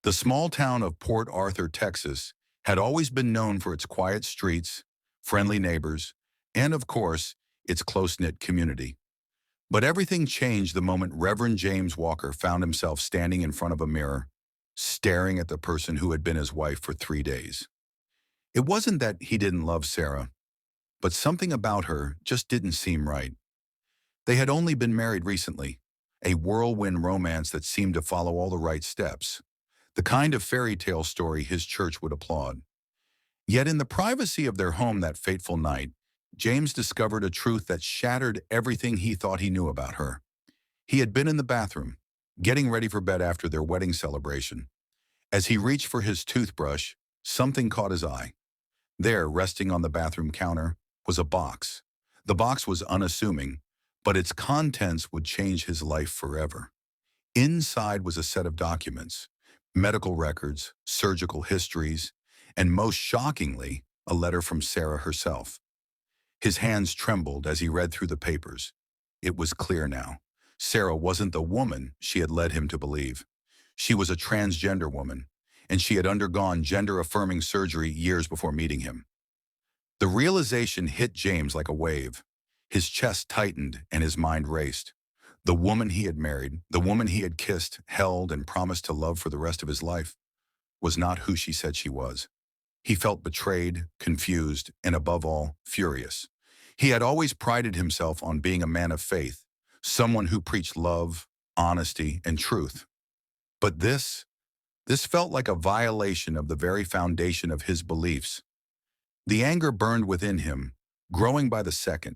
The small town of Port Arthur, Texas, had always been known for its quiet streets, friendly neighbors, and, of course, its close-knit community. But everything changed the moment Reverend James Walker found himself standing in front of a mirror, staring at the person who had been his wife for 3 days. It wasn't that he didn't love Sarah, but something about her just didn't seem right. They had only been married recently, a whirlwind romance that seemed to follow all the right steps, the kind of fairy tale story his church would applaud. Yet in the privacy of their home that fateful night, James discovered a truth that shattered everything he thought he knew about her. He had been in the bathroom, getting ready for bed after their wedding celebration. As he reached for his toothbrush, something caught his eye. There, resting on the bathroom counter, was a box. The box was unassuming, but its contents would change his life forever. Inside was a set of documents, medical records, surgical histories, and most shockingly, a letter from Sarah herself. His hands trembled as he read through the papers. It was clear now. Sarah wasn't the woman she had led him to believe. She was a transgender woman, and she had undergone gender-affirming surgery years before meeting him. The realization hit James like a wave. His chest tightened and his mind raced. The woman he had married, the woman he had kissed, held, and promised to love for the rest of his life, was not who she said she was. He felt betrayed, confused, and above all, furious. He had always prided himself on being a man of faith, someone who preached love, honesty, and truth. But this felt like a violation of the very foundation of his beliefs. The anger burned within him, growing by the second.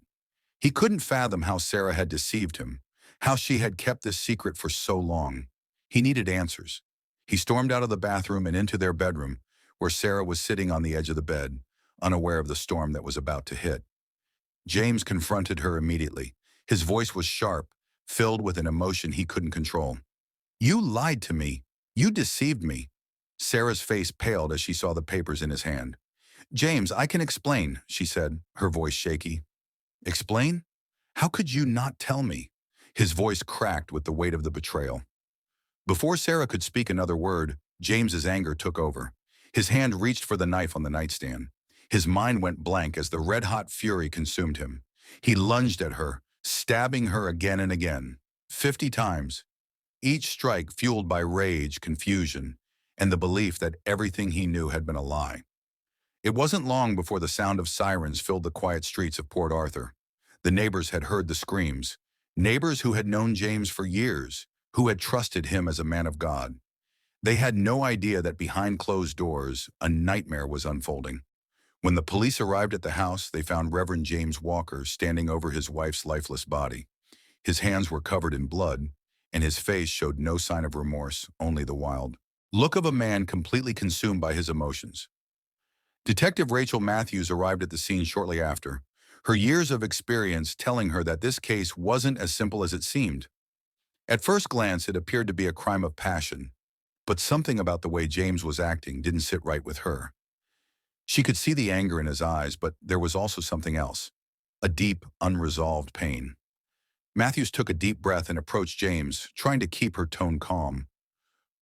He couldn't fathom how Sarah had deceived him, how she had kept this secret for so long. He needed answers. He stormed out of the bathroom and into their bedroom, where Sarah was sitting on the edge of the bed, unaware of the storm that was about to hit. James confronted her immediately. His voice was sharp, filled with an emotion he couldn't control. "You lied to me. You deceived me." Sarah's face paled as she saw the papers in his hand. "James, I can explain," she said, her voice shaky. "Explain? How could you not tell me?" His voice cracked with the weight of the betrayal. Before Sarah could speak another word, James's anger took over. His hand reached for the knife on the nightstand. His mind went blank as the red-hot fury consumed him. He lunged at her, stabbing her again and again, 50 times, each strike fueled by rage, confusion, and the belief that everything he knew had been a lie. It wasn't long before the sound of sirens filled the quiet streets of Port Arthur. The neighbors had heard the screams, neighbors who had known James for years, who had trusted him as a man of God. They had no idea that behind closed doors, a nightmare was unfolding. When the police arrived at the house, they found Reverend James Walker standing over his wife's lifeless body. His hands were covered in blood, and his face showed no sign of remorse, only the wild look of a man completely consumed by his emotions. Detective Rachel Matthews arrived at the scene shortly after, her years of experience telling her that this case wasn't as simple as it seemed. At first glance, it appeared to be a crime of passion, but something about the way James was acting didn't sit right with her. She could see the anger in his eyes, but there was also something else, a deep, unresolved pain. Matthews took a deep breath and approached James, trying to keep her tone calm.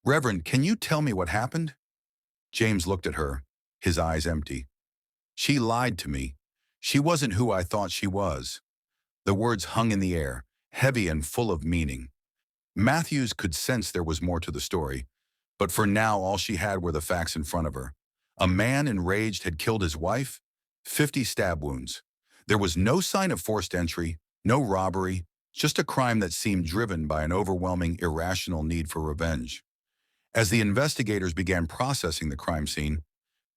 "Reverend, can you tell me what happened?" James looked at her, his eyes empty. "She lied to me. She wasn't who I thought she was." The words hung in the air, heavy and full of meaning. Matthews could sense there was more to the story, but for now all she had were the facts in front of her. A man enraged had killed his wife, 50 stab wounds. There was no sign of forced entry, no robbery, just a crime that seemed driven by an overwhelming, irrational need for revenge. As the investigators began processing the crime scene,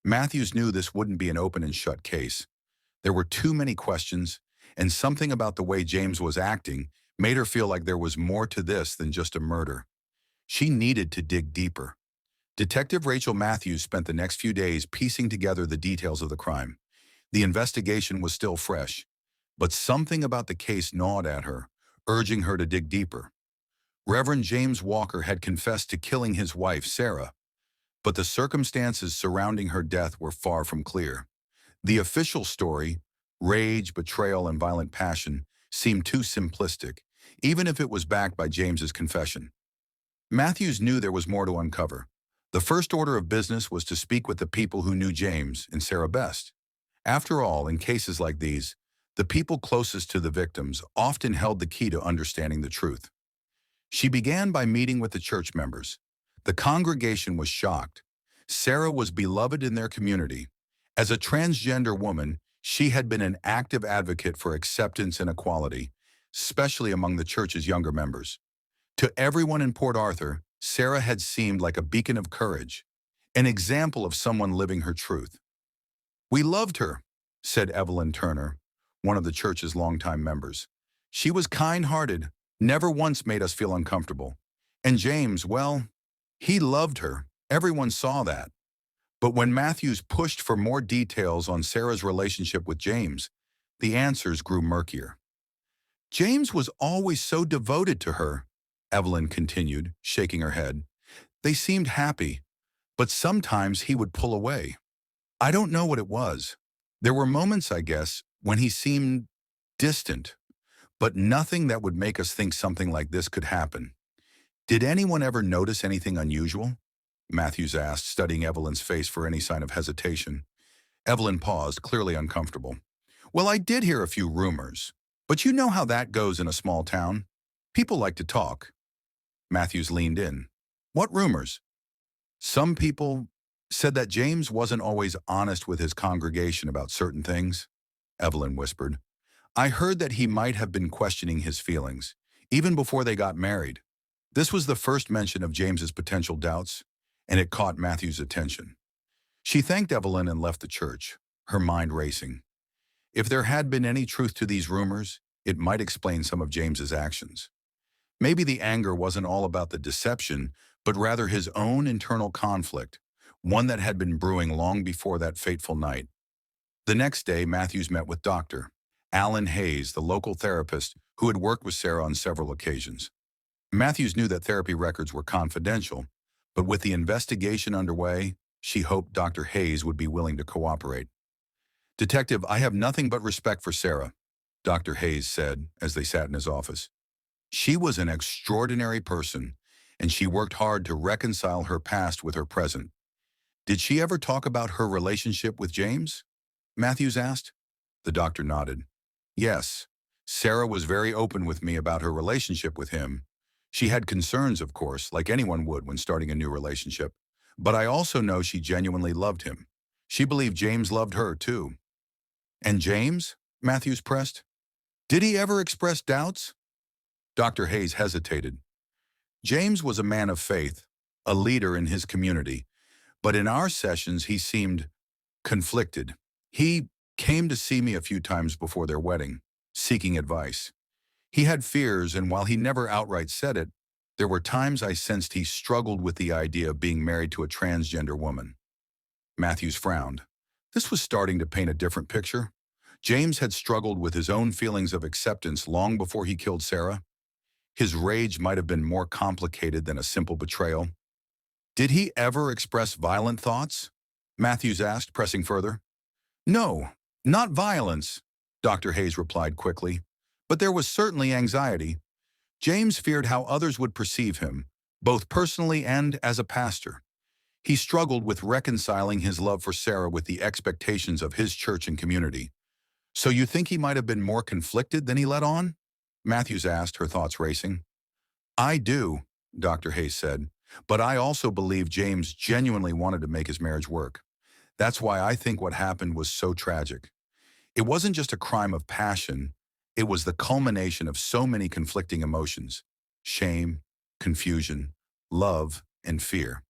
Matthews knew this wouldn't be an open and shut case. There were too many questions, and something about the way James was acting made her feel like there was more to this than just a murder. She needed to dig deeper. Detective Rachel Matthews spent the next few days piecing together the details of the crime. The investigation was still fresh, but something about the case gnawed at her, urging her to dig deeper. Reverend James Walker had confessed to killing his wife, Sarah, but the circumstances surrounding her death were far from clear. The official story, rage, betrayal, and violent passion, seemed too simplistic, even if it was backed by James's confession. Matthews knew there was more to uncover. The first order of business was to speak with the people who knew James and Sarah best. After all, in cases like these, the people closest to the victims often held the key to understanding the truth. She began by meeting with the church members. The congregation was shocked. Sarah was beloved in their community. As a transgender woman, she had been an active advocate for acceptance and equality, especially among the church's younger members. To everyone in Port Arthur, Sarah had seemed like a beacon of courage, an example of someone living her truth. "We loved her," said Evelyn Turner, one of the church's longtime members. "She was kind-hearted, never once made us feel uncomfortable. And James, well, he loved her. Everyone saw that." But when Matthews pushed for more details on Sarah's relationship with James, the answers grew murkier. "James was always so devoted to her," Evelyn continued, shaking her head. "They seemed happy, but sometimes he would pull away. I don't know what it was. There were moments, I guess, when he seemed distant, but nothing that would make us think something like this could happen." "Did anyone ever notice anything unusual?" Matthews asked, studying Evelyn's face for any sign of hesitation. Evelyn paused, clearly uncomfortable. "Well, I did hear a few rumors, but you know how that goes in a small town. People like to talk." Matthews leaned in. "What rumors?" "Some people said that James wasn't always honest with his congregation about certain things," Evelyn whispered. "I heard that he might have been questioning his feelings, even before they got married." This was the first mention of James's potential doubts, and it caught Matthew's attention. She thanked Evelyn and left the church, her mind racing. If there had been any truth to these rumors, it might explain some of James's actions. Maybe the anger wasn't all about the deception, but rather his own internal conflict, one that had been brewing long before that fateful night. The next day, Matthews met with Dr. Alan Hayes, the local therapist who had worked with Sarah on several occasions. Matthews knew that therapy records were confidential, but with the investigation underway, she hoped Dr. Hayes would be willing to cooperate. "Detective, I have nothing but respect for Sarah," Dr. Hayes said as they sat in his office. "She was an extraordinary person, and she worked hard to reconcile her past with her present." "Did she ever talk about her relationship with James?" Matthews asked. The doctor nodded. "Yes, Sarah was very open with me about her relationship with him. She had concerns, of course, like anyone would when starting a new relationship. But I also know she genuinely loved him. She believed James loved her, too." "And James?" Matthews pressed. "Did he ever express doubts?" Dr. Hayes hesitated. "James was a man of faith, a leader in his community, but in our sessions he seemed conflicted. He came to see me a few times before their wedding, seeking advice. He had fears, and while he never outright said it, there were times I sensed he struggled with the idea of being married to a transgender woman." Matthews frowned. This was starting to paint a different picture. James had struggled with his own feelings of acceptance long before he killed Sarah. His rage might have been more complicated than a simple betrayal. "Did he ever express violent thoughts?" Matthews asked, pressing further. "No, not violence," Dr. Hayes replied quickly. "But there was certainly anxiety. James feared how others would perceive him, both personally and as a pastor. He struggled with reconciling his love for Sarah with the expectations of his church and community." "So you think he might have been more conflicted than he let on?" Matthews asked, her thoughts racing. "I do," Dr. Hayes said, "but I also believe James genuinely wanted to make his marriage work. That's why I think what happened was so tragic. It wasn't just a crime of passion, it was the culmination of so many conflicting emotions: shame, confusion, love, and fear."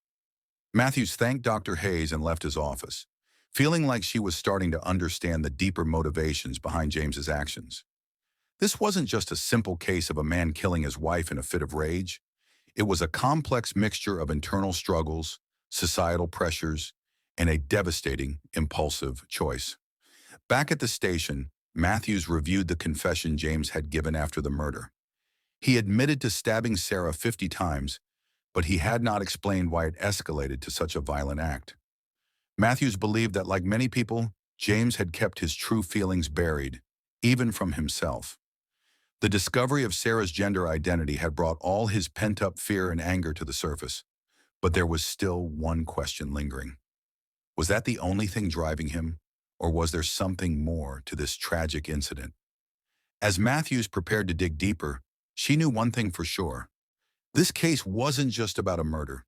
Matthews thanked Dr. Hayes and left his office, feeling like she was starting to understand the deeper motivations behind James's actions. This wasn't just a simple case of a man killing his wife in a fit of rage. It was a complex mixture of internal struggles, societal pressures, and a devastating, impulsive choice. Back at the station, Matthews reviewed the confession James had given after the murder. He admitted to stabbing Sarah 50 times, but he had not explained why it escalated to such a violent act. Matthews believed that, like many people, James had kept his true feelings buried, even from himself. The discovery of Sarah's gender identity had brought all his pent-up fear and anger to the surface. But there was still one question lingering. Was that the only thing driving him, or was there something more to this tragic incident? As Matthews prepared to dig deeper, she knew one thing for sure. This case wasn't just about a murder.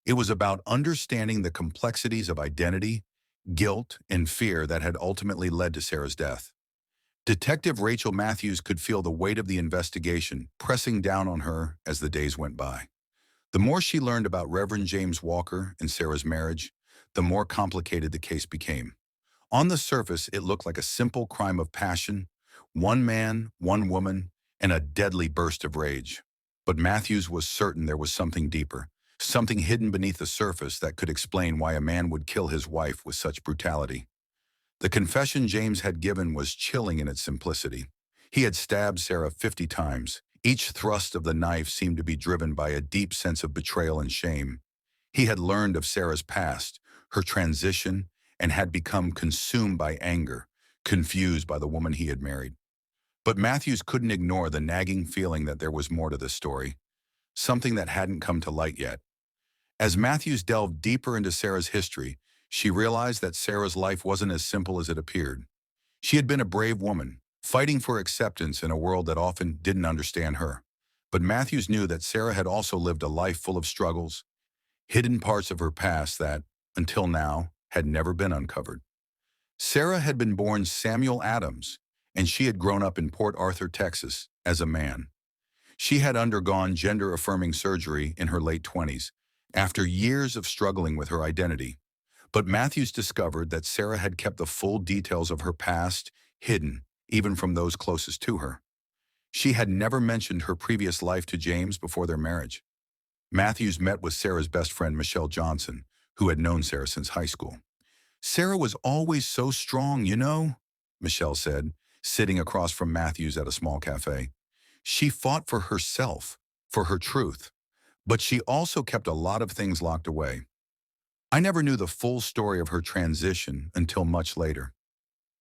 It was about understanding the complexities of identity, guilt, and fear that had ultimately led to Sarah's death. Detective Rachel Matthews could feel the weight of the investigation pressing down on her as the days went by. The more she learned about Reverend James Walker and Sarah's marriage, the more complicated the case became. On the surface, it looked like a simple crime of passion, one man, one woman, and a deadly burst of rage. But Matthews was certain there was something deeper, something hidden beneath the surface that could explain why a man would kill his wife with such brutality. The confession James had given was chilling in its simplicity. He had stabbed Sarah 50 times. Each thrust of the knife seemed to be driven by a deep sense of betrayal and shame. He had learned of Sarah's past, her transition, and had become consumed by anger, confused by the woman he had married. But Matthews couldn't ignore the nagging feeling that there was more to this story, something that hadn't come to light yet. As Matthews delved deeper into Sarah's history, she realized that Sarah's life wasn't as simple as it appeared. She had been a brave woman, fighting for acceptance in a world that often didn't understand her. But Matthews knew that Sarah had also lived a life full of struggles, hidden parts of her past that, until now, had never been uncovered. Sarah had been born Samuel Adams, and she had grown up in Port Arthur, Texas, as a man. She had undergone gender-affirming surgery in her late 20s, after years of struggling with her identity. But Matthews discovered that Sarah had kept the full details of her past hidden, even from those closest to her. She had never mentioned her previous life to James before their marriage. Matthews met with Sarah's best friend, Michelle Johnson, who had known Sarah since high school. "Sarah was always so strong, you know," Michelle said, sitting across from Matthews at a small cafe. "She fought for herself, for her truth, but she also kept a lot of things locked away. I never knew the full story of her transition until much later.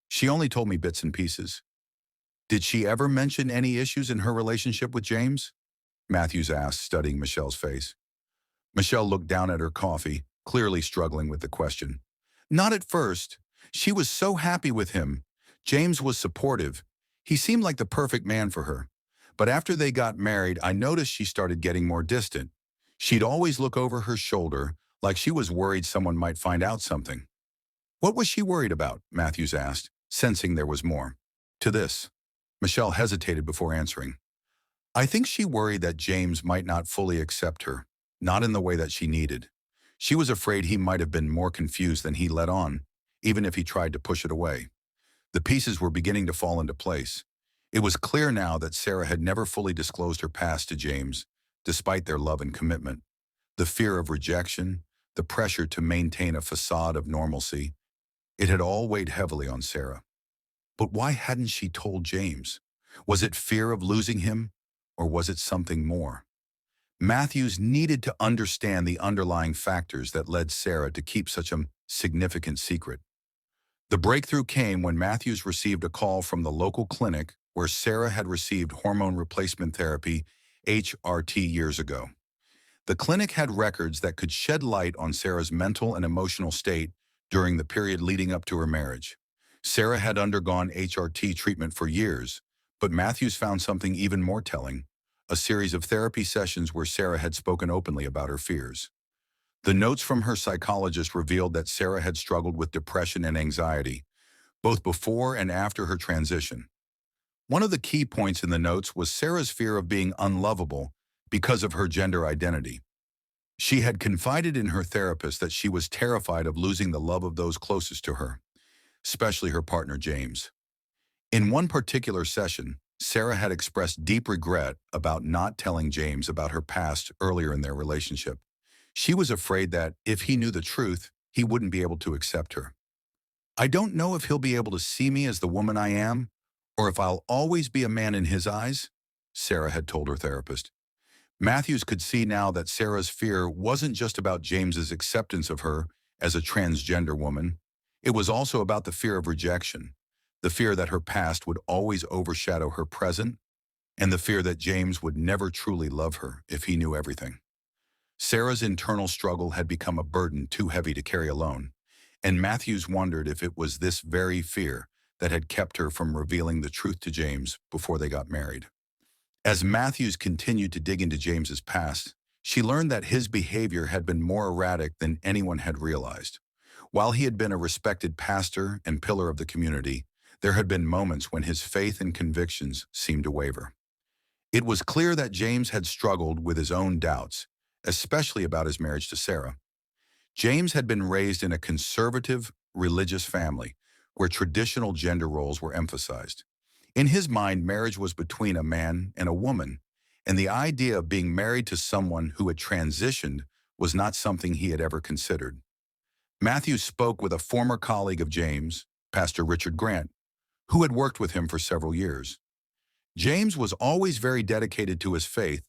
She only told me bits and pieces." "Did she ever mention any issues in her relationship with James?" Matthews asked, studying Michelle's face. Michelle looked down at her coffee, clearly struggling with the question. "Not at first. She was so happy with him. James was supportive. He seemed like the perfect man for her. But after they got married, I noticed she started getting more distant. She'd always look over her shoulder, like she was worried someone might find out something." "What was she worried about?" Matthews asked, sensing there was more to this. Michelle hesitated before answering. "I think she worried that James might not fully accept her, not in the way that she needed. She was afraid he might have been more confused than he let on, even if he tried to push it away." The pieces were beginning to fall into place. It was clear now that Sarah had never fully disclosed her past to James, despite their love and commitment. The fear of rejection, the pressure to maintain a facade of normalcy, it had all weighed heavily on Sarah. But why hadn't she told James? Was it fear of losing him, or was it something more? Matthews needed to understand the underlying factors that led Sarah to keep such a significant secret. The breakthrough came when Matthews received a call from the local clinic where Sarah had received hormone replacement therapy, HRT, years ago. The clinic had records that could shed light on Sarah's mental and emotional state during the period leading up to her marriage. Sarah had undergone HRT treatment for years, but Matthews found something even more telling: a series of therapy sessions where Sarah had spoken openly about her fears. The notes from her psychologist revealed that Sarah had struggled with depression and anxiety, both before and after her transition. One of the key points in the notes was Sarah's fear of being unlovable because of her gender identity. She had confided in her therapist that she was terrified of losing the love of those closest to her, especially her partner James. In one particular session, Sarah had expressed deep regret about not telling James about her past earlier in their relationship. She was afraid that, if he knew the truth, he wouldn't be able to accept her. "I don't know if he'll be able to see me as the woman I am, or if I'll always be a man in his eyes," Sarah had told her therapist. Matthews could see now that Sarah's fear wasn't just about James's acceptance of her as a transgender woman. It was also about the fear of rejection, the fear that her past would always overshadow her present, and the fear that James would never truly love her if he knew everything. Sarah's internal struggle had become a burden too heavy to carry alone, and Matthews wondered if it was this very fear that had kept her from revealing the truth to James before they got married. As Matthews continued to dig into James's past, she learned that his behavior had been more erratic than anyone had realized. While he had been a respected pastor and pillar of the community, there had been moments when his faith and convictions seemed to waver. It was clear that James had struggled with his own doubts, especially about his marriage to Sarah. James had been raised in a conservative, religious family where traditional gender roles were emphasized. In his mind, marriage was between a man and a woman, and the idea of being married to someone who had transitioned was not something he had ever considered. Matthew spoke with a former colleague of James, Pastor Richard Grant, who had worked with him for several years. James was always very dedicated to his faith,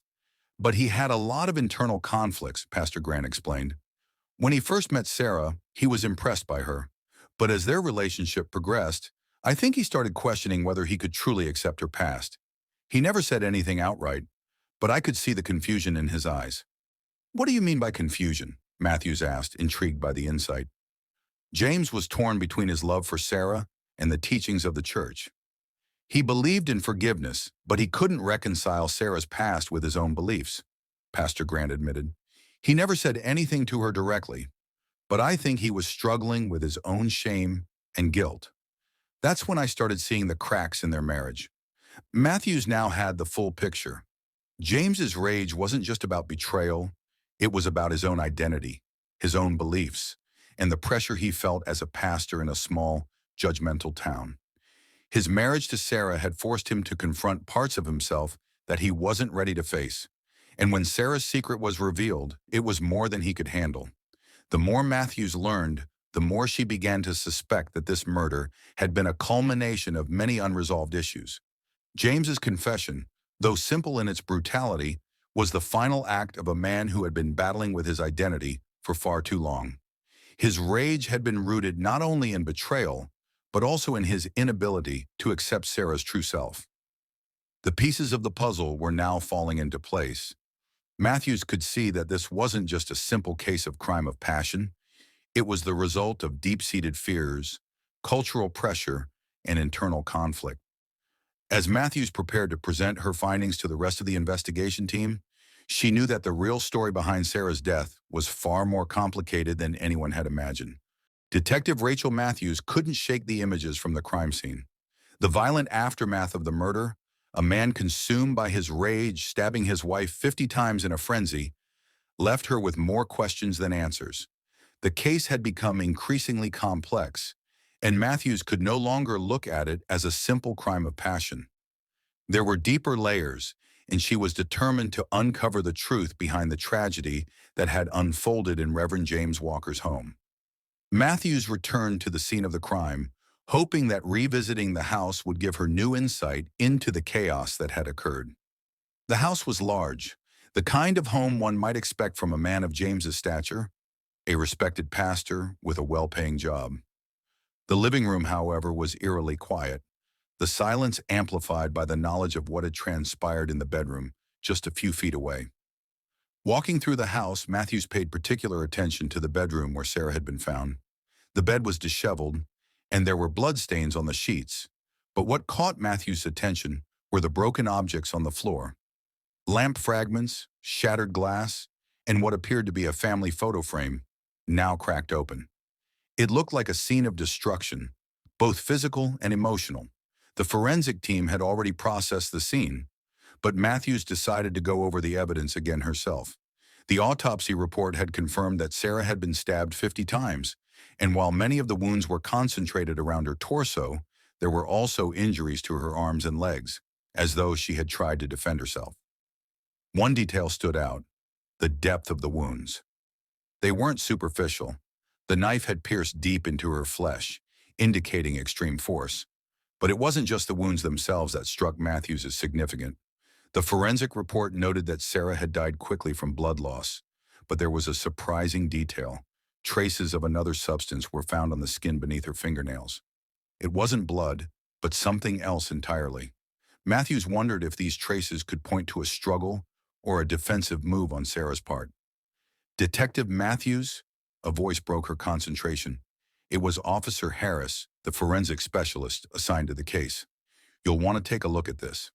but he had a lot of internal conflicts, Pastor Grant explained. When he first met Sarah, he was impressed by her, but as their relationship progressed, I think he started questioning whether he could truly accept her past. He never said anything outright, but I could see the confusion in his eyes. "What do you mean by confusion?" Matthews asked, intrigued by the insight. James was torn between his love for Sarah and the teachings of the church. He believed in forgiveness, but he couldn't reconcile Sarah's past with his own beliefs, Pastor Grant admitted. He never said anything to her directly, but I think he was struggling with his own shame and guilt. That's when I started seeing the cracks in their marriage. Matthews now had the full picture. James's rage wasn't just about betrayal, it was about his own identity, his own beliefs, and the pressure he felt as a pastor in a small, judgmental town. His marriage to Sarah had forced him to confront parts of himself that he wasn't ready to face. And when Sarah's secret was revealed, it was more than he could handle. The more Matthews learned, the more she began to suspect that this murder had been a culmination of many unresolved issues. James's confession, though simple in its brutality, was the final act of a man who had been battling with his identity for far too long. His rage had been rooted not only in betrayal, but also in his inability to accept Sarah's true self. The pieces of the puzzle were now falling into place. Matthews could see that this wasn't just a simple case of crime of passion. It was the result of deep-seated fears, cultural pressure, and internal conflict. As Matthews prepared to present her findings to the rest of the investigation team, she knew that the real story behind Sarah's death was far more complicated than anyone had imagined. Detective Rachel Matthews couldn't shake the images from the crime scene. The violent aftermath of the murder, a man consumed by his rage stabbing his wife 50 times in a frenzy, left her with more questions than answers. The case had become increasingly complex, and Matthews could no longer look at it as a simple crime of passion. There were deeper layers, and she was determined to uncover the truth behind the tragedy that had unfolded in Reverend James Walker's home. Matthews returned to the scene of the crime, hoping that revisiting the house would give her new insight into the chaos that had occurred. The house was large, the kind of home one might expect from a man of James's stature, a respected pastor with a well-paying job. The living room, however, was eerily quiet, the silence amplified by the knowledge of what had transpired in the bedroom just a few feet away. Walking through the house, Matthews paid particular attention to the bedroom where Sarah had been found. The bed was disheveled, and there were bloodstains on the sheets, but what caught Matthews' attention were the broken objects on the floor. Lamp fragments, shattered glass, and what appeared to be a family photo frame, now cracked open. It looked like a scene of destruction, both physical and emotional. The forensic team had already processed the scene, but Matthews decided to go over the evidence again herself. The autopsy report had confirmed that Sarah had been stabbed 50 times, and while many of the wounds were concentrated around her torso, there were also injuries to her arms and legs, as though she had tried to defend herself. One detail stood out: the depth of the wounds. They weren't superficial. The knife had pierced deep into her flesh, indicating extreme force. But it wasn't just the wounds themselves that struck Matthews as significant. The forensic report noted that Sarah had died quickly from blood loss, but there was a surprising detail. Traces of another substance were found on the skin beneath her fingernails. It wasn't blood, but something else entirely. Matthews wondered if these traces could point to a struggle or a defensive move on Sarah's part. Detective Matthews? A voice broke her concentration. It was Officer Harris, the forensic specialist assigned to the case. You'll want to take a look at this.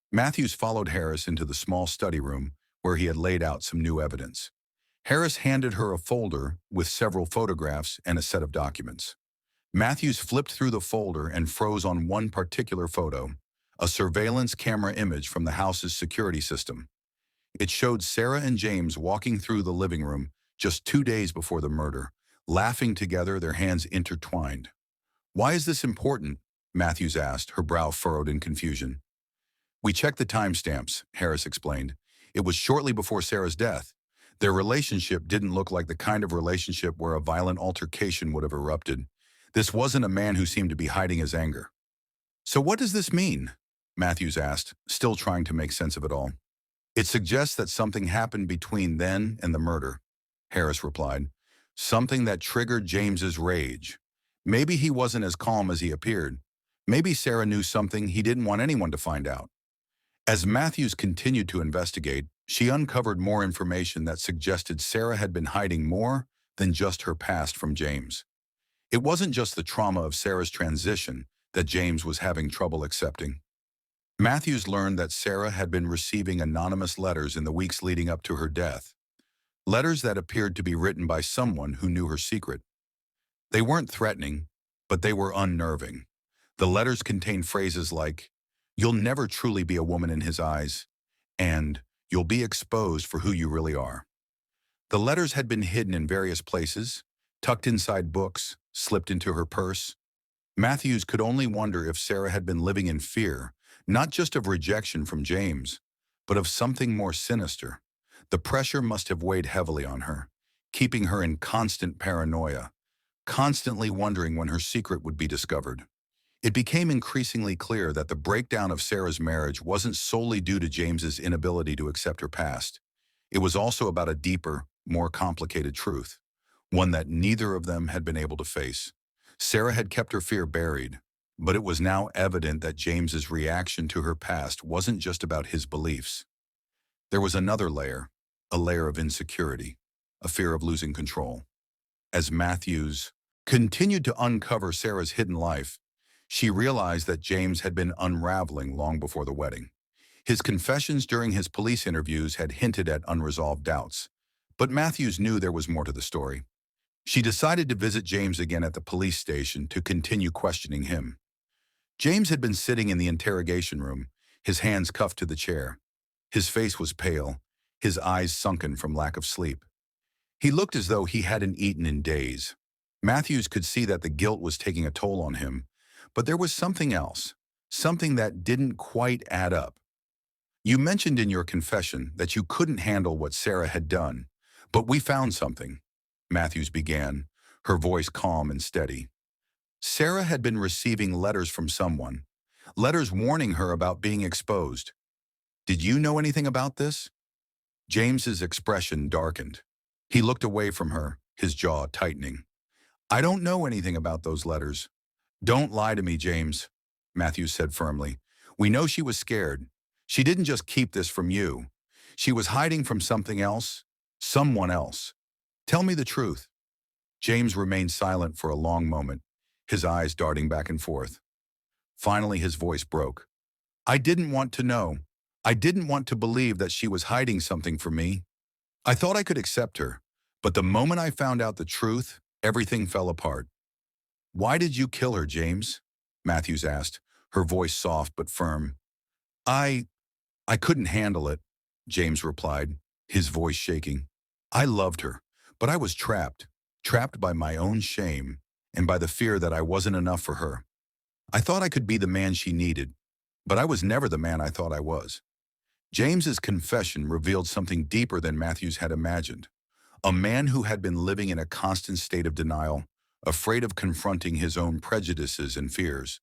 Matthews followed Harris into the small study room where he had laid out some new evidence. Harris handed her a folder with several photographs and a set of documents. Matthews flipped through the folder and froze on one particular photo, a surveillance camera image from the house's security system. It showed Sarah and James walking through the living room just 2 days before the murder, laughing together, their hands intertwined. Why is this important? Matthews asked, her brow furrowed in confusion. We checked the timestamps, Harris explained. It was shortly before Sarah's death. Their relationship didn't look like the kind of relationship where a violent altercation would have erupted. This wasn't a man who seemed to be hiding his anger. So what does this mean? Matthews asked, still trying to make sense of it all. It suggests that something happened between then and the murder, Harris replied. Something that triggered James's rage. Maybe he wasn't as calm as he appeared. Maybe Sarah knew something he didn't want anyone to find out. As Matthews continued to investigate, she uncovered more information that suggested Sarah had been hiding more than just her past from James. It wasn't just the trauma of Sarah's transition that James was having trouble accepting. Matthews learned that Sarah had been receiving anonymous letters in the weeks leading up to her death. Letters that appeared to be written by someone who knew her secret. They weren't threatening, but they were unnerving. The letters contained phrases like, "You'll never truly be a woman in his eyes," and "You'll be exposed for who you really are." The letters had been hidden in various places, tucked inside books, slipped into her purse. Matthews could only wonder if Sarah had been living in fear, not just of rejection from James, but of something more sinister. The pressure must have weighed heavily on her, keeping her in constant paranoia, constantly wondering when her secret would be discovered. It became increasingly clear that the breakdown of Sarah's marriage wasn't solely due to James's inability to accept her past. It was also about a deeper, more complicated truth, one that neither of them had been able to face. Sarah had kept her fear buried, but it was now evident that James's reaction to her past wasn't just about his beliefs. There was another layer, a layer of insecurity, a fear of losing control. As Matthews continued to uncover Sarah's hidden life, she realized that James had been unraveling long before the wedding. His confessions during his police interviews had hinted at unresolved doubts, but Matthews knew there was more to the story. She decided to visit James again at the police station to continue questioning him. James had been sitting in the interrogation room, his hands cuffed to the chair. His face was pale, his eyes sunken from lack of sleep. He looked as though he hadn't eaten in days. Matthews could see that the guilt was taking a toll on him, but there was something else, something that didn't quite add up. You mentioned in your confession that you couldn't handle what Sarah had done, but we found something, Matthews began, her voice calm and steady. Sarah had been receiving letters from someone, letters warning her about being exposed. Did you know anything about this? James's expression darkened. He looked away from her, his jaw tightening. I don't know anything about those letters. Don't lie to me, James, Matthews said firmly. We know she was scared. She didn't just keep this from you. She was hiding from something else, someone else. Tell me the truth. James remained silent for a long moment, his eyes darting back and forth. Finally, his voice broke. I didn't want to know. I didn't want to believe that she was hiding something from me. I thought I could accept her, but the moment I found out the truth, everything fell apart. Why did you kill her, James? Matthews asked, her voice soft but firm. I couldn't handle it, James replied, his voice shaking. I loved her, but I was trapped by my own shame and by the fear that I wasn't enough for her. I thought I could be the man she needed, but I was never the man I thought I was. James's confession revealed something deeper than Matthews had imagined. A man who had been living in a constant state of denial, afraid of confronting his own prejudices and fears.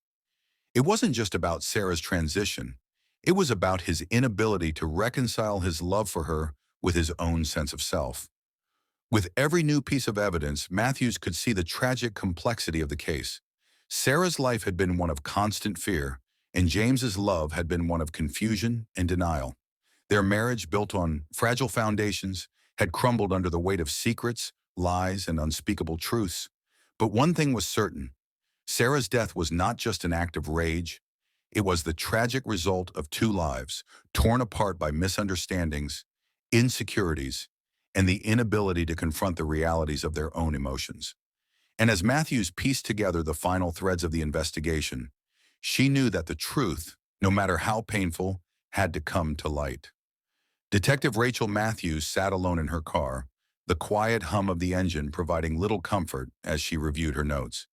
It wasn't just about Sarah's transition. It was about his inability to reconcile his love for her with his own sense of self. With every new piece of evidence, Matthews could see the tragic complexity of the case. Sarah's life had been one of constant fear, and James's love had been one of confusion and denial. Their marriage, built on fragile foundations, had crumbled under the weight of secrets, lies, and unspeakable truths. But one thing was certain. Sarah's death was not just an act of rage. It was the tragic result of two lives, torn apart by misunderstandings, insecurities, and the inability to confront the realities of their own emotions. And as Matthews pieced together the final threads of the investigation, she knew that the truth, no matter how painful, had to come to light. Detective Rachel Matthews sat alone in her car, the quiet hum of the engine providing little comfort as she reviewed her notes.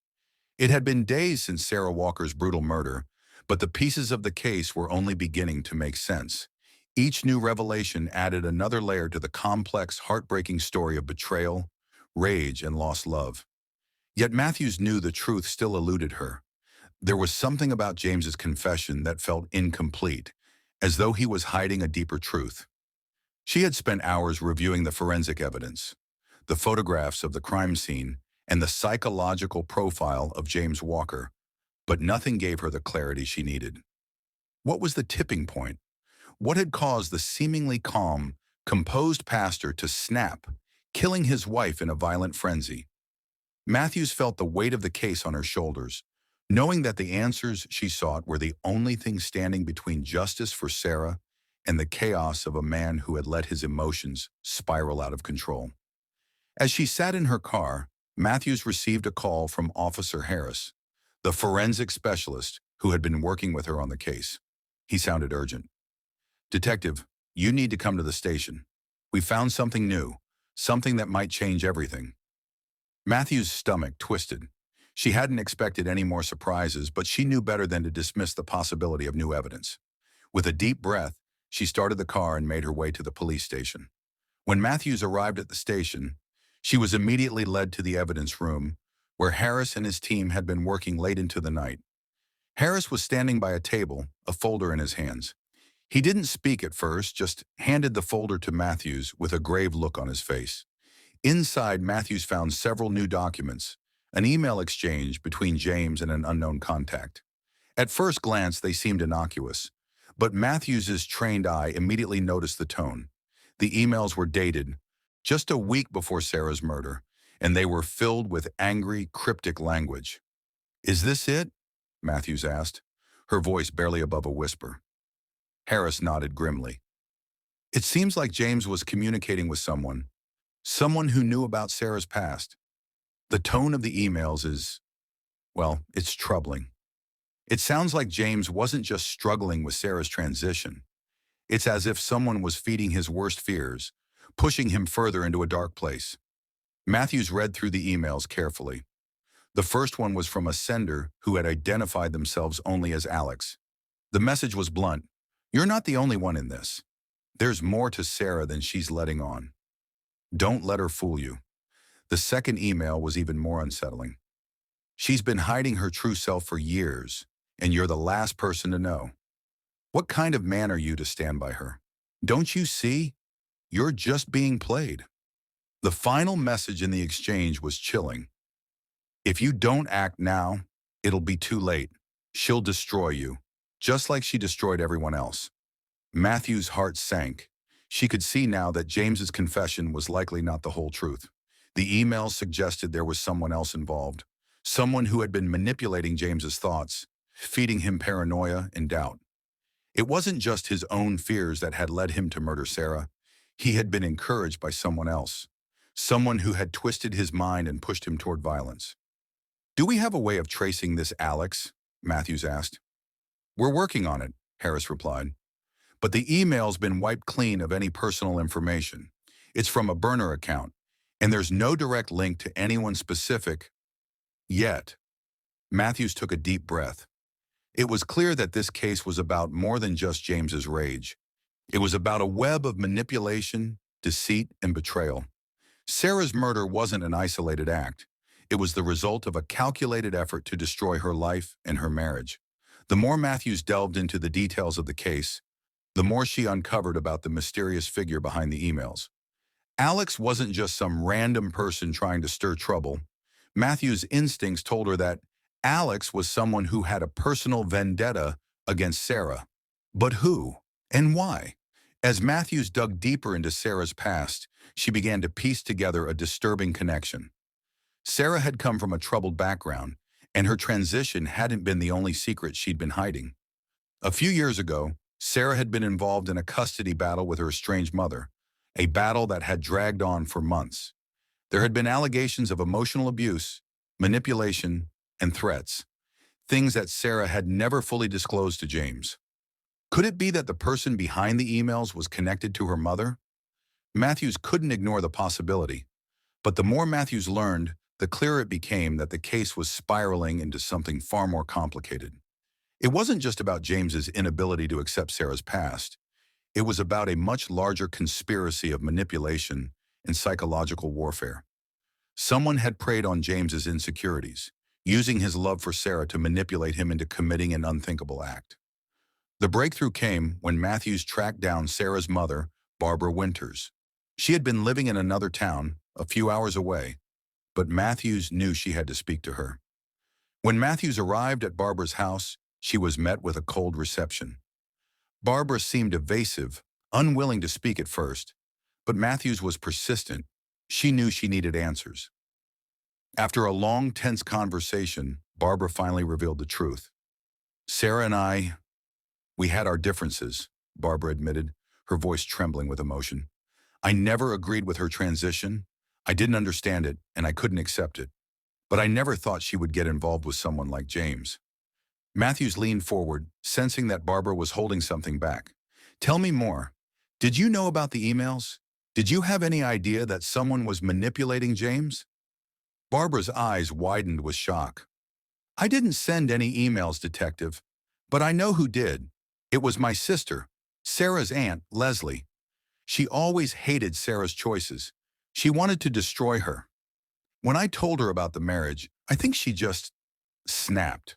It had been days since Sarah Walker's brutal murder, but the pieces of the case were only beginning to make sense. Each new revelation added another layer to the complex, heartbreaking story of betrayal, rage, and lost love. Yet Matthews knew the truth still eluded her. There was something about James's confession that felt incomplete, as though he was hiding a deeper truth. She had spent hours reviewing the forensic evidence, the photographs of the crime scene, and the psychological profile of James Walker, but nothing gave her the clarity she needed. What was the tipping point? What had caused the seemingly calm, composed pastor to snap, killing his wife in a violent frenzy? Matthews felt the weight of the case on her shoulders, knowing that the answers she sought were the only thing standing between justice for Sarah and the chaos of a man who had let his emotions spiral out of control. As she sat in her car, Matthews received a call from Officer Harris, the forensic specialist who had been working with her on the case. He sounded urgent. "Detective, you need to come to the station. We found something new, something that might change everything." Matthews' stomach twisted. She hadn't expected any more surprises, but she knew better than to dismiss the possibility of new evidence. With a deep breath, she started the car and made her way to the police station. When Matthews arrived at the station, she was immediately led to the evidence room, where Harris and his team had been working late into the night. Harris was standing by a table, a folder in his hands. He didn't speak at first, just handed the folder to Matthews with a grave look on his face. Inside, Matthews found several new documents, an email exchange between James and an unknown contact. At first glance, they seemed innocuous, but Matthews's trained eye immediately noticed the tone. The emails were dated just a week before Sarah's murder, and they were filled with angry, cryptic language. "Is this it?" Matthews asked, her voice barely above a whisper. Harris nodded grimly. "It seems like James was communicating with someone who knew about Sarah's past. The tone of the emails is, well, it's troubling. It sounds like James wasn't just struggling with Sarah's transition. It's as if someone was feeding his worst fears, pushing him further into a dark place." Matthews read through the emails carefully. The first one was from a sender who had identified themselves only as Alex. The message was blunt. "You're not the only one in this. There's more to Sarah than she's letting on. Don't let her fool you." The second email was even more unsettling. "She's been hiding her true self for years, and you're the last person to know. What kind of man are you to stand by her? Don't you see? You're just being played." The final message in the exchange was chilling. "If you don't act now, it'll be too late. She'll destroy you, just like she destroyed everyone else." Matthew's heart sank. She could see now that James's confession was likely not the whole truth. The emails suggested there was someone else involved, someone who had been manipulating James's thoughts, feeding him paranoia and doubt. It wasn't just his own fears that had led him to murder Sarah. He had been encouraged by someone else, someone who had twisted his mind and pushed him toward violence. "Do we have a way of tracing this Alex?" Matthews asked. "We're working on it," Harris replied. "But the email's been wiped clean of any personal information. It's from a burner account, and there's no direct link to anyone specific yet." Matthews took a deep breath. It was clear that this case was about more than just James's rage. It was about a web of manipulation, deceit, and betrayal. Sarah's murder wasn't an isolated act. It was the result of a calculated effort to destroy her life and her marriage. The more Matthews delved into the details of the case, the more she uncovered about the mysterious figure behind the emails. Alex wasn't just some random person trying to stir trouble. Matthews' instincts told her that Alex was someone who had a personal vendetta against Sarah. But who and why? As Matthews dug deeper into Sarah's past, she began to piece together a disturbing connection. Sarah had come from a troubled background, and her transition hadn't been the only secret she'd been hiding. A few years ago, Sarah had been involved in a custody battle with her estranged mother, a battle that had dragged on for months. There had been allegations of emotional abuse, manipulation, and threats, things that Sarah had never fully disclosed to James. Could it be that the person behind the emails was connected to her mother? Matthews couldn't ignore the possibility, but the more Matthews learned, the clearer it became that the case was spiraling into something far more complicated. It wasn't just about James's inability to accept Sarah's past. It was about a much larger conspiracy of manipulation and psychological warfare. Someone had preyed on James's insecurities, using his love for Sarah to manipulate him into committing an unthinkable act. The breakthrough came when Matthews tracked down Sarah's mother, Barbara Winters. She had been living in another town, a few hours away, but Matthews knew she had to speak to her. When Matthews arrived at Barbara's house, she was met with a cold reception. Barbara seemed evasive, unwilling to speak at first, but Matthews was persistent. She knew she needed answers. After a long, tense conversation, Barbara finally revealed the truth. "Sarah and we had our differences," Barbara admitted, her voice trembling with emotion. "I never agreed with her transition. I didn't understand it, and I couldn't accept it. But I never thought she would get involved with someone like James." Matthews leaned forward, sensing that Barbara was holding something back. "Tell me more. Did you know about the emails? Did you have any idea that someone was manipulating James?" Barbara's eyes widened with shock. "I didn't send any emails, Detective, but I know who did. It was my sister, Sarah's aunt, Leslie. She always hated Sarah's choices. She wanted to destroy her. When I told her about the marriage, I think she just snapped."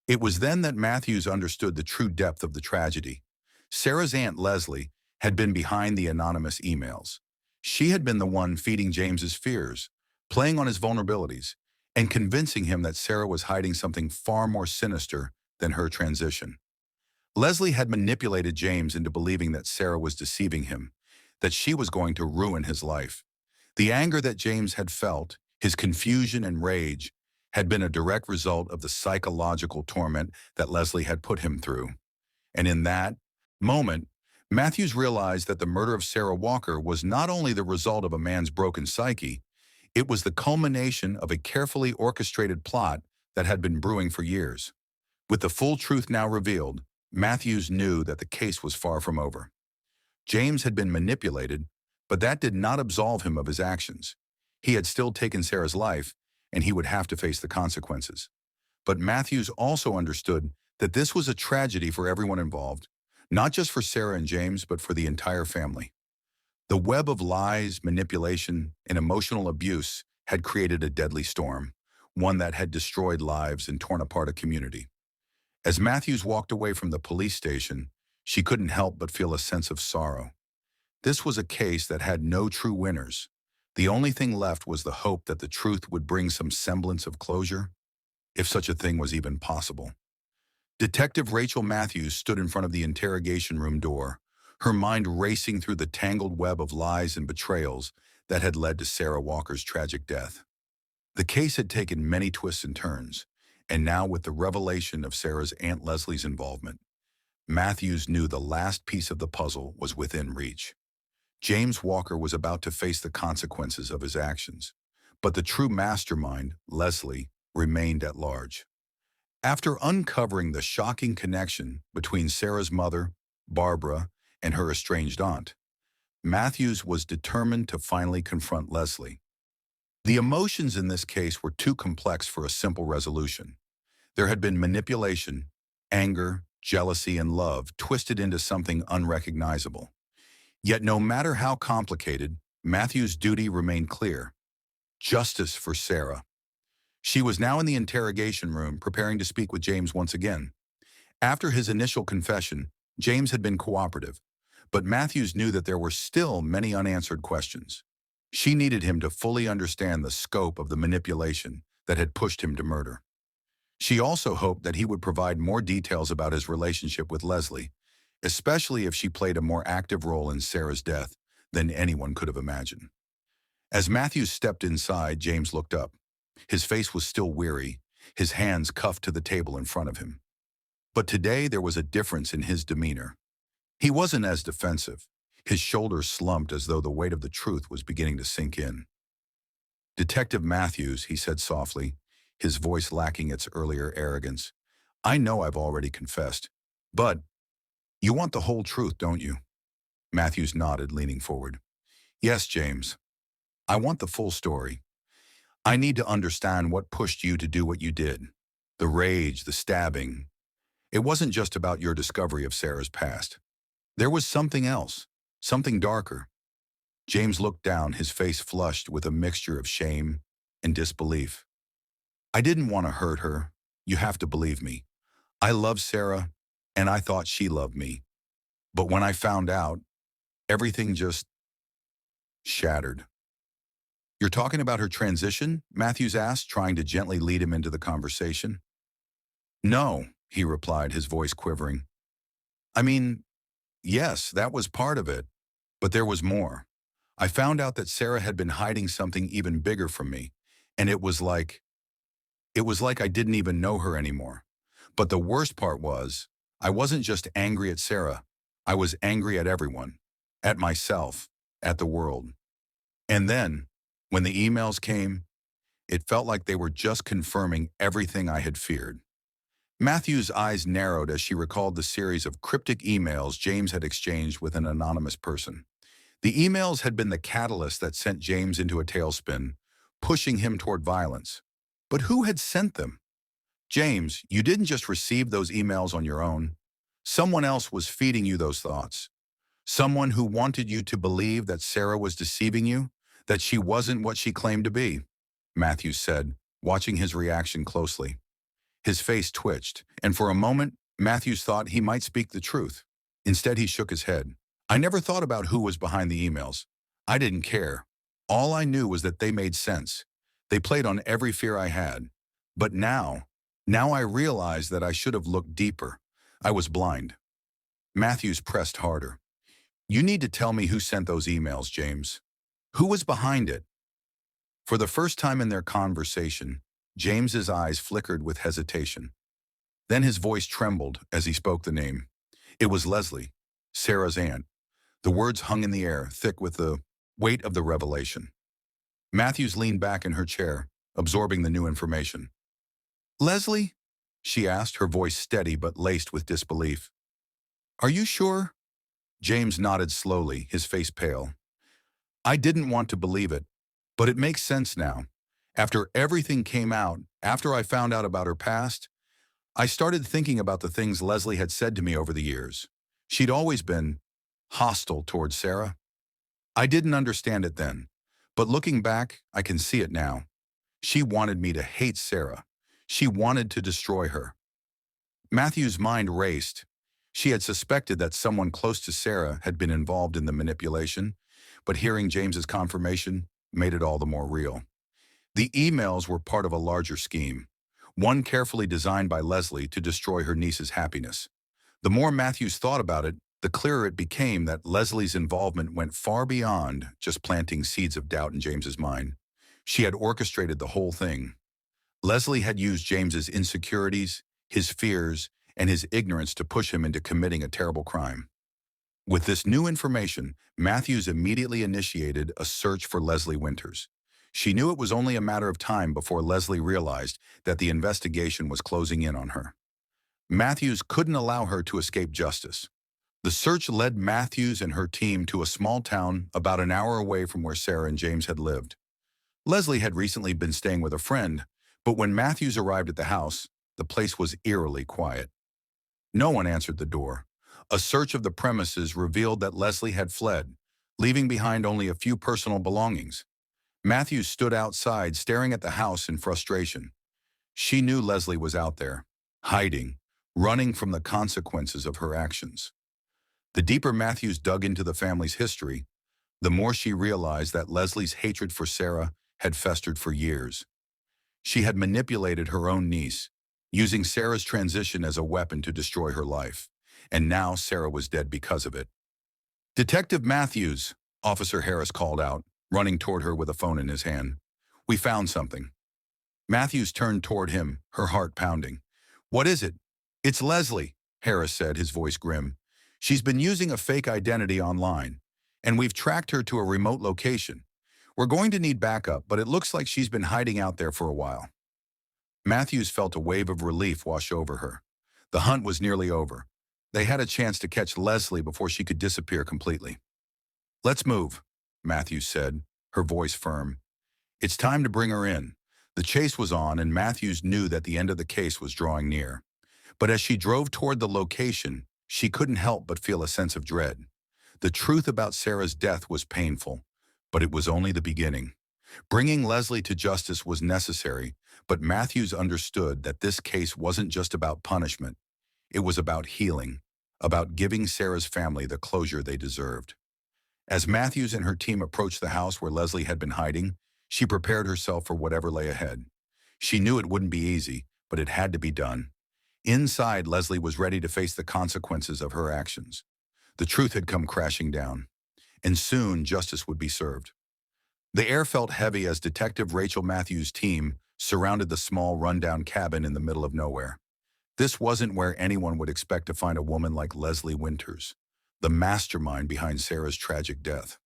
It was then that Matthews understood the true depth of the tragedy. Sarah's aunt, Leslie, had been behind the anonymous emails. She had been the one feeding James's fears, playing on his vulnerabilities, and convincing him that Sarah was hiding something far more sinister than her transition. Leslie had manipulated James into believing that Sarah was deceiving him, that she was going to ruin his life. The anger that James had felt, his confusion and rage, had been a direct result of the psychological torment that Leslie had put him through. And in that moment, Matthews realized that the murder of Sarah Walker was not only the result of a man's broken psyche, it was the culmination of a carefully orchestrated plot that had been brewing for years. With the full truth now revealed, Matthews knew that the case was far from over. James had been manipulated, but that did not absolve him of his actions. He had still taken Sarah's life, and he would have to face the consequences. But Matthews also understood that this was a tragedy for everyone involved, not just for Sarah and James, but for the entire family. The web of lies, manipulation, and emotional abuse had created a deadly storm, one that had destroyed lives and torn apart a community. As Matthews walked away from the police station, she couldn't help but feel a sense of sorrow. This was a case that had no true winners. The only thing left was the hope that the truth would bring some semblance of closure, if such a thing was even possible. Detective Rachel Matthews stood in front of the interrogation room door, her mind racing through the tangled web of lies and betrayals that had led to Sarah Walker's tragic death. The case had taken many twists and turns, and now with the revelation of Sarah's Aunt Leslie's involvement, Matthews knew the last piece of the puzzle was within reach. James Walker was about to face the consequences of his actions, but the true mastermind, Leslie, remained at large. After uncovering the shocking connection between Sarah's mother, Barbara, and her estranged aunt, Matthews was determined to finally confront Leslie. The emotions in this case were too complex for a simple resolution. There had been manipulation, anger, jealousy, and love twisted into something unrecognizable. Yet no matter how complicated, Matthews' duty remained clear: justice for Sarah. She was now in the interrogation room, preparing to speak with James once again. After his initial confession, James had been cooperative, but Matthews knew that there were still many unanswered questions. She needed him to fully understand the scope of the manipulation that had pushed him to murder. She also hoped that he would provide more details about his relationship with Leslie, especially if she played a more active role in Sarah's death than anyone could have imagined. As Matthews stepped inside, James looked up. His face was still weary, his hands cuffed to the table in front of him. But today there was a difference in his demeanor. He wasn't as defensive. His shoulders slumped as though the weight of the truth was beginning to sink in. "Detective Matthews," he said softly, his voice lacking its earlier arrogance, "I know I've already confessed, but you want the whole truth, don't you?" Matthews nodded, leaning forward. "Yes, James. I want the full story. I need to understand what pushed you to do what you did. The rage, the stabbing. It wasn't just about your discovery of Sarah's past. There was something else, something darker." James looked down, his face flushed with a mixture of shame and disbelief. "I didn't want to hurt her. You have to believe me. I loved Sarah, and I thought she loved me. But when I found out, everything just shattered." "You're talking about her transition?" Matthews asked, trying to gently lead him into the conversation. "No," he replied, his voice quivering. "I mean, yes, that was part of it, but there was more. I found out that Sarah had been hiding something even bigger from me, and it was like I didn't even know her anymore. But the worst part was, I wasn't just angry at Sarah. I was angry at everyone, at myself, at the world. And then, when the emails came, it felt like they were just confirming everything I had feared." Matthew's eyes narrowed as she recalled the series of cryptic emails James had exchanged with an anonymous person. The emails had been the catalyst that sent James into a tailspin, pushing him toward violence. But who had sent them? "James, you didn't just receive those emails on your own. Someone else was feeding you those thoughts. Someone who wanted you to believe that Sarah was deceiving you, that she wasn't what she claimed to be," Matthews said, watching his reaction closely. His face twitched, and for a moment, Matthews thought he might speak the truth. Instead, he shook his head. "I never thought about who was behind the emails. I didn't care. All I knew was that they made sense. They played on every fear I had. But now I realize that I should have looked deeper. I was blind." Matthews pressed harder. "You need to tell me who sent those emails, James. Who was behind it?" For the first time in their conversation, James's eyes flickered with hesitation. Then his voice trembled as he spoke the name. It was Leslie, Sarah's aunt. The words hung in the air, thick with the weight of the revelation. Matthews leaned back in her chair, absorbing the new information. "Leslie?" she asked, her voice steady but laced with disbelief. "Are you sure?" James nodded slowly, his face pale. "I didn't want to believe it, but it makes sense now. After everything came out, after I found out about her past, I started thinking about the things Leslie had said to me over the years. She'd always been hostile towards Sarah. I didn't understand it then, but looking back, I can see it now. She wanted me to hate Sarah. She wanted to destroy her." Matthew's mind raced. She had suspected that someone close to Sarah had been involved in the manipulation, but hearing James's confirmation made it all the more real. The emails were part of a larger scheme, one carefully designed by Leslie to destroy her niece's happiness. The more Matthews thought about it, the clearer it became that Leslie's involvement went far beyond just planting seeds of doubt in James's mind. She had orchestrated the whole thing. Leslie had used James's insecurities, his fears, and his ignorance to push him into committing a terrible crime. With this new information, Matthews immediately initiated a search for Leslie Winters. She knew it was only a matter of time before Leslie realized that the investigation was closing in on her. Matthews couldn't allow her to escape justice. The search led Matthews and her team to a small town about an hour away from where Sarah and James had lived. Leslie had recently been staying with a friend, but when Matthews arrived at the house, the place was eerily quiet. No one answered the door. A search of the premises revealed that Leslie had fled, leaving behind only a few personal belongings. Matthews stood outside, staring at the house in frustration. She knew Leslie was out there, hiding, running from the consequences of her actions. The deeper Matthews dug into the family's history, the more she realized that Leslie's hatred for Sarah had festered for years. She had manipulated her own niece, using Sarah's transition as a weapon to destroy her life, and now Sarah was dead because of it. "Detective Matthews," Officer Harris called out, running toward her with a phone in his hand. "We found something." Matthews turned toward him, her heart pounding. "What is it?" "It's Leslie," Harris said, his voice grim. "She's been using a fake identity online, and we've tracked her to a remote location. We're going to need backup, but it looks like she's been hiding out there for a while." Matthews felt a wave of relief wash over her. The hunt was nearly over. They had a chance to catch Leslie before she could disappear completely. "Let's move," Matthews said, her voice firm. "It's time to bring her in." The chase was on, and Matthews knew that the end of the case was drawing near. But as she drove toward the location, she couldn't help but feel a sense of dread. The truth about Sarah's death was painful, but it was only the beginning. Bringing Leslie to justice was necessary, but Matthews understood that this case wasn't just about punishment. It was about healing, about giving Sarah's family the closure they deserved. As Matthews and her team approached the house where Leslie had been hiding, she prepared herself for whatever lay ahead. She knew it wouldn't be easy, but it had to be done. Inside, Leslie was ready to face the consequences of her actions. The truth had come crashing down, and soon justice would be served. The air felt heavy as Detective Rachel Matthews' team surrounded the small, rundown cabin in the middle of nowhere. This wasn't where anyone would expect to find a woman like Leslie Winters, the mastermind behind Sarah's tragic death.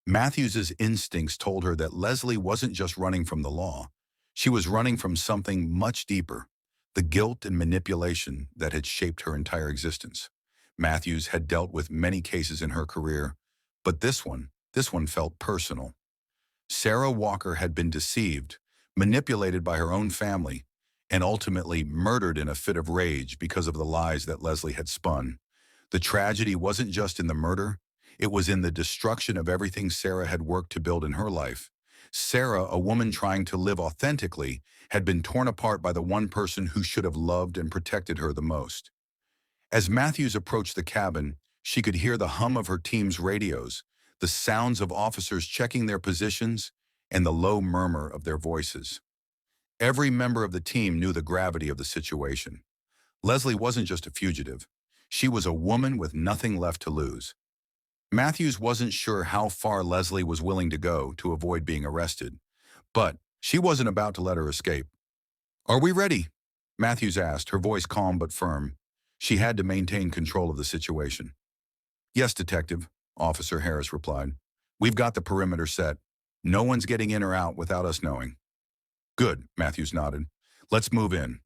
Matthews's instincts told her that Leslie wasn't just running from the law. She was running from something much deeper, the guilt and manipulation that had shaped her entire existence. Matthews had dealt with many cases in her career, but this one felt personal. Sarah Walker had been deceived, manipulated by her own family, and ultimately murdered in a fit of rage because of the lies that Leslie had spun. The tragedy wasn't just in the murder, it was in the destruction of everything Sarah had worked to build in her life. Sarah, a woman trying to live authentically, had been torn apart by the one person who should have loved and protected her the most. As Matthews approached the cabin, she could hear the hum of her team's radios, the sounds of officers checking their positions, and the low murmur of their voices. Every member of the team knew the gravity of the situation. Leslie wasn't just a fugitive. She was a woman with nothing left to lose. Matthews wasn't sure how far Leslie was willing to go to avoid being arrested, but she wasn't about to let her escape. "Are we ready?" Matthews asked, her voice calm but firm. She had to maintain control of the situation. "Yes, Detective," Officer Harris replied. "We've got the perimeter set. No one's getting in or out without us knowing." "Good," Matthews nodded. "Let's move in."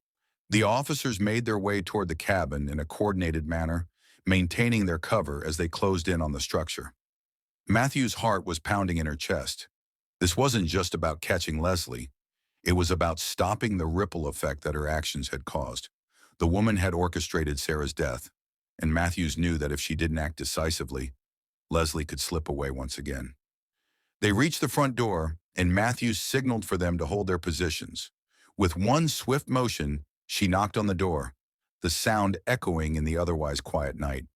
The officers made their way toward the cabin in a coordinated manner, maintaining their cover as they closed in on the structure. Matthew's heart was pounding in her chest. This wasn't just about catching Leslie. It was about stopping the ripple effect that her actions had caused. The woman had orchestrated Sarah's death, and Matthews knew that if she didn't act decisively, Leslie could slip away once again. They reached the front door, and Matthews signaled for them to hold their positions. With one swift motion, she knocked on the door, the sound echoing in the otherwise quiet night.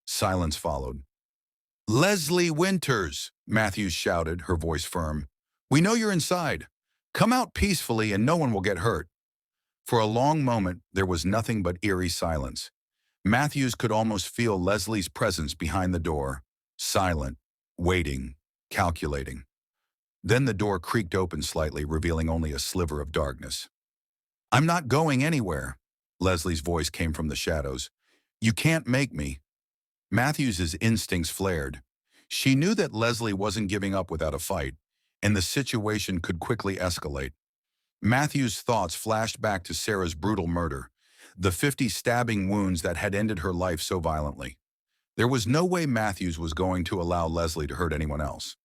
Silence followed. "Leslie Winters," Matthews shouted, her voice firm. "We know you're inside. Come out peacefully and no one will get hurt." For a long moment, there was nothing but eerie silence. Matthews could almost feel Leslie's presence behind the door, silent, waiting, calculating. Then the door creaked open slightly, revealing only a sliver of darkness. "I'm not going anywhere," Leslie's voice came from the shadows. "You can't make me." Matthews's instincts flared. She knew that Leslie wasn't giving up without a fight, and the situation could quickly escalate. Matthews' thoughts flashed back to Sarah's brutal murder, the 50 stabbing wounds that had ended her life so violently. There was no way Matthews was going to allow Leslie to hurt anyone else.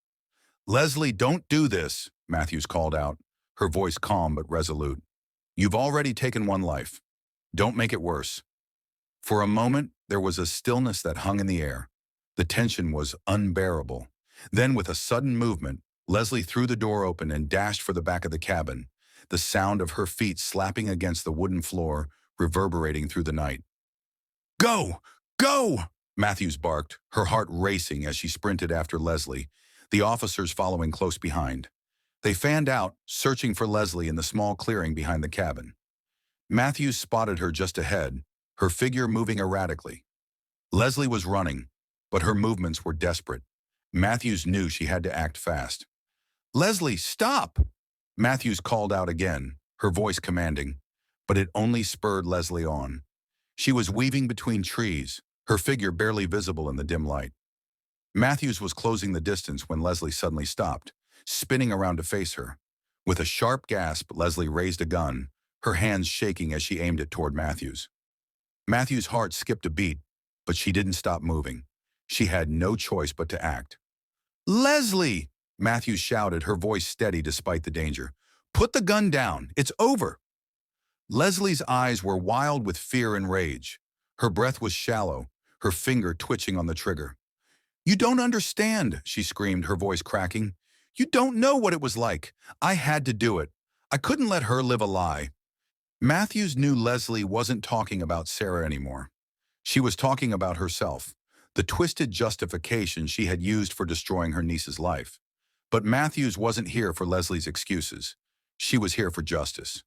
"Leslie, don't do this," Matthews called out, her voice calm but resolute. "You've already taken one life. Don't make it worse." For a moment, there was a stillness that hung in the air. The tension was unbearable. Then, with a sudden movement, Leslie threw the door open and dashed for the back of the cabin, the sound of her feet slapping against the wooden floor reverberating through the night. "Go! Go!" Matthews barked, her heart racing as she sprinted after Leslie, the officers following close behind. They fanned out, searching for Leslie in the small clearing behind the cabin. Matthews spotted her just ahead, her figure moving erratically. Leslie was running, but her movements were desperate. Matthews knew she had to act fast. "Leslie, stop!" Matthews called out again, her voice commanding, but it only spurred Leslie on. She was weaving between trees, her figure barely visible in the dim light. Matthews was closing the distance when Leslie suddenly stopped, spinning around to face her. With a sharp gasp, Leslie raised a gun, her hands shaking as she aimed it toward Matthews. Matthews' heart skipped a beat, but she didn't stop moving. She had no choice but to act. "Leslie!" Matthews shouted, her voice steady despite the danger. "Put the gun down. It's over." Leslie's eyes were wild with fear and rage. Her breath was shallow, her finger twitching on the trigger. "You don't understand," she screamed, her voice cracking. "You don't know what it was like. I had to do it. I couldn't let her live a lie." Matthews knew Leslie wasn't talking about Sarah anymore. She was talking about herself, the twisted justification she had used for destroying her niece's life. But Matthews wasn't here for Leslie's excuses. She was here for justice.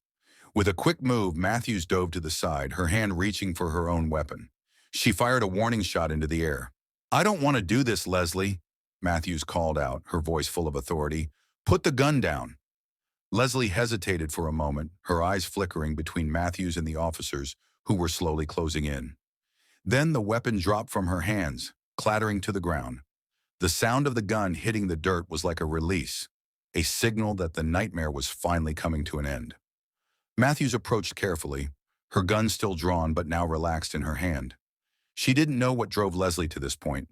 With a quick move, Matthews dove to the side, her hand reaching for her own weapon. She fired a warning shot into the air. "I don't want to do this, Leslie," Matthews called out, her voice full of authority. "Put the gun down." Leslie hesitated for a moment, her eyes flickering between Matthews and the officers who were slowly closing in. Then the weapon dropped from her hands, clattering to the ground. The sound of the gun hitting the dirt was like a release, a signal that the nightmare was finally coming to an end. Matthews approached carefully, her gun still drawn but now relaxed in her hand. She didn't know what drove Leslie to this point,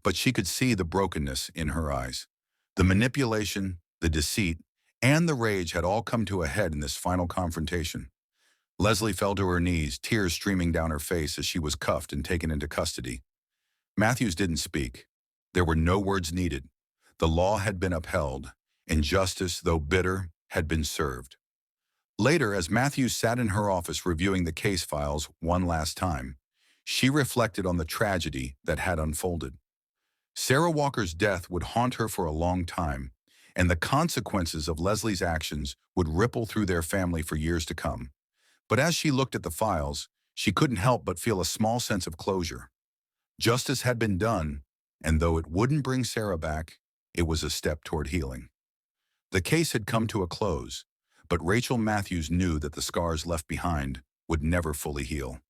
but she could see the brokenness in her eyes. The manipulation, the deceit, and the rage had all come to a head in this final confrontation. Leslie fell to her knees, tears streaming down her face as she was cuffed and taken into custody. Matthews didn't speak. There were no words needed. The law had been upheld, and justice, though bitter, had been served. Later, as Matthews sat in her office reviewing the case files one last time, she reflected on the tragedy that had unfolded. Sarah Walker's death would haunt her for a long time, and the consequences of Leslie's actions would ripple through their family for years to come. But as she looked at the files, she couldn't help but feel a small sense of closure. Justice had been done, and though it wouldn't bring Sarah back, it was a step toward healing. The case had come to a close, but Rachel Matthews knew that the scars left behind would never fully heal.